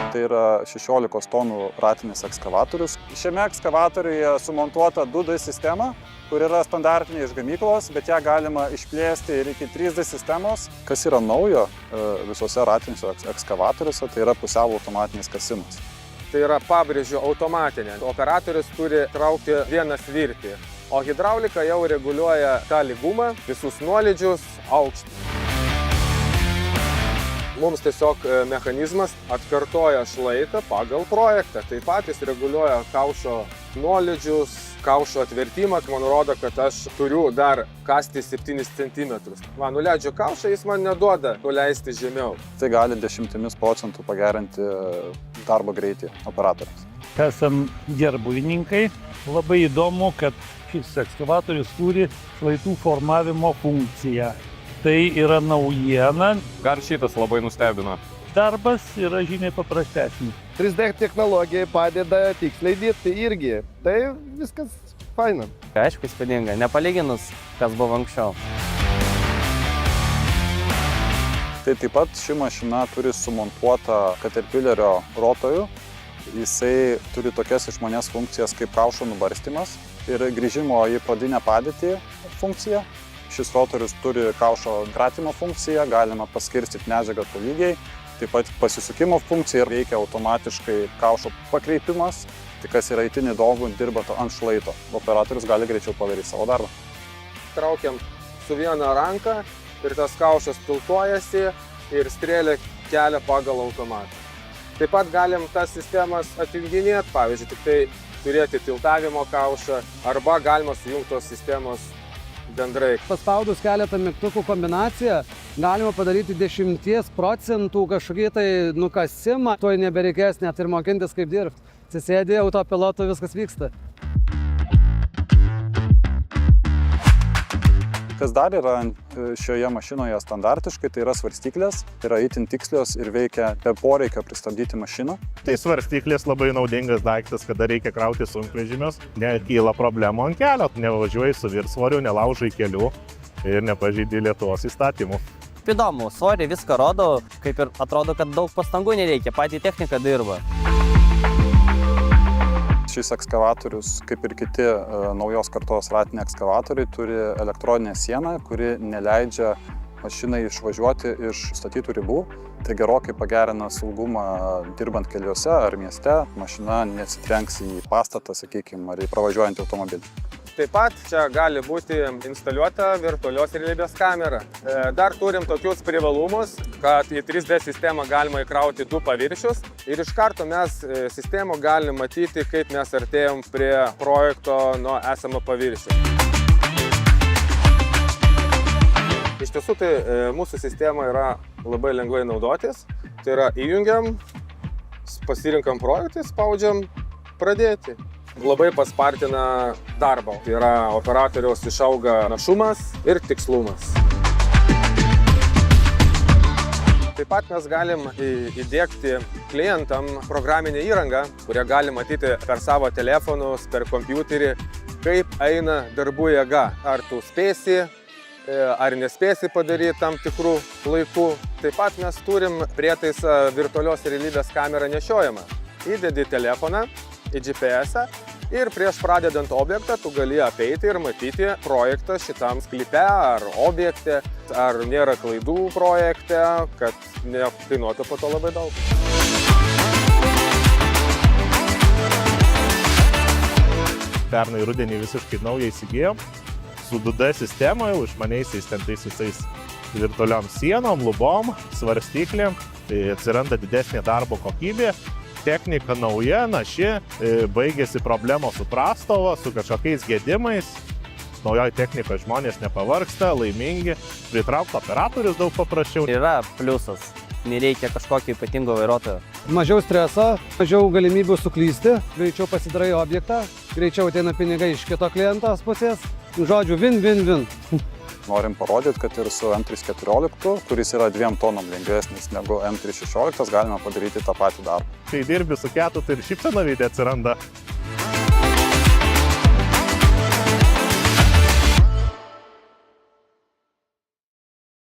Tai yra 16 tonų ratinis ekskavatorius. Šiame ekskavatoriuje sumontuota 2D sistema, kur yra standartinė iš gamyklos, bet ją galima išplėsti ir iki 3D sistemos. Kas yra naujo visose ratiniuose ekskavatoriuose, tai yra pusiau automatinis kasimas. Tai yra, pabrėžiu, automatinė. Operatorius turi traukti vieną svirtį, o hidraulika jau reguliuoja tą lygumą, visus nuolydžius, aukštį. Mums tiesiog mechanizmas atkartoja šlaitą pagal projektą. Tai patys reguliuoja kaušo nuolydžius, kaušo atvertimą. Man rodo, kad aš turiu dar kasti 7 cm. Man nuleidžiu kaušą, jis man neduoda nuleisti žemiau. Tai gali 10% pagerinti darbo greitį operatoriams. Esam gerbuvininkai. Labai įdomu, kad šis ekskavatorius turi šlaitų formavimo funkciją. Tai yra naujiena. Gar šitas labai nustebino. Darbas yra žymiai paprastesnis. 3D technologija padeda tiksliai dirbti irgi. Tai viskas faina. Aišku, įspūdinga, nepalyginus, kas buvo anksčiau. Tai taip pat ši mašina turi sumontuotą Caterpillerio rotorių. Jisai turi tokias išmanias funkcijas kaip kaušo nubarstymas ir grįžimo į pradinę padėtį funkciją. Šis rotorius turi kaušo kratymo funkciją, galima paskirstyti medžiagą tolygiai. Taip pat pasisukimo funkcija ir veikia automatiškai kaušo pakreipimas. Tai kas yra itin įdomu, dirbant ant šlaito. Operatorius gali greičiau padaryti savo darbą. Traukiam su viena ranka ir tas kaušas tiltuojasi ir strėlė kelia pagal automatą. Taip pat galim tas sistemas atjunginėti, pavyzdžiui, tik tai turėti tiltavimo kaušą arba galima sujungti tos sistemos bendrai. Paspaudus keletą mygtukų kombinaciją galima padaryti 10% kažkokį tai nukasimą. Tuoj nebereikės net ir mokintis kaip dirbti. Atsisėdi autopilotu, viskas vyksta. Kas dar yra šioje mašinoje standartiškai, tai yra svarstyklės. Tai yra itin tikslios ir veikia be poreikio pristabdyti mašiną. Tai svarstyklės labai naudingas daiktas, kada reikia krauti sunkvežimius. Nekyla problemų ant kelio, nevažiuoji su viršsvoriu, nelaužai kelių ir nepažeidi Lietuvos įstatymų. Įdomu, svorį viską rodo, kaip ir atrodo, kad daug pastangų nereikia, patį techniką dirba. Šis ekskavatorius, kaip ir kiti naujos kartos ratiniai ekskavatoriai, turi elektroninę sieną, kuri neleidžia mašinai išvažiuoti iš statytų ribų. Tai gerokai pagerina saugumą dirbant keliuose ar mieste. Mašina nesitrenks į pastatą, sakykime, ar į pravažiuojantį automobilį. Taip pat čia gali būti instaliuota virtualios realybės kamera. Dar turim tokius privalumus, kad į 3D sistemą galima įkrauti 2 paviršius ir iš karto mes sistemą galim matyti, kaip mes artėjom prie projekto nuo esamo paviršių. Iš tiesų, tai mūsų sistema yra labai lengvai naudotis. Tai yra įjungiam, pasirinkam projektą, spaudžiam pradėti. Labai paspartina darbą. Tai yra operatoriaus išauga našumas ir tikslumas. Taip pat mes galim įdiegti klientam programinę įrangą, kurią gali matyti per savo telefonus, per kompiuterį, kaip eina darbų jėga. Ar tu spėsi, ar nespėsi padaryti tam tikrų laikų. Taip pat mes turim prietaisą virtualios realybės kamerą nešiojamą. Įdedi telefoną į GPS-ą ir prieš pradedant objektą tu gali apeiti ir matyti projektą šitam sklype ar objekte, ar nėra klaidų projekte, kad nekainuotų po to labai daug. Pernai rudenį visiškai naują įsigėjom su 2D sistema, išmaniaisiais ten tais visais virtualiom sienom, lubom, svarstyklėm. Tai atsiranda didesnė darbo kokybė. Technika nauja, naši, baigėsi problemos su prastova, su kažkokiais gedimais. Naujoji technika žmonės nepavargsta, laimingi, pritraukti operatorius daug paprasčiau. Yra pliusas, nereikia kažkokio ypatingo vairuotojo. Mažiau streso, mažiau galimybių suklysti, greičiau pasidarai objektą, greičiau ateina pinigai iš kito klientos pusės. Žodžiu, win. Norim parodyti, kad ir su M314, kuris yra 2 tonom lengvesnis negu M316, galima padaryti tą patį darbą. Kai dirbi su ketu, tai ir šypsena veide atsiranda.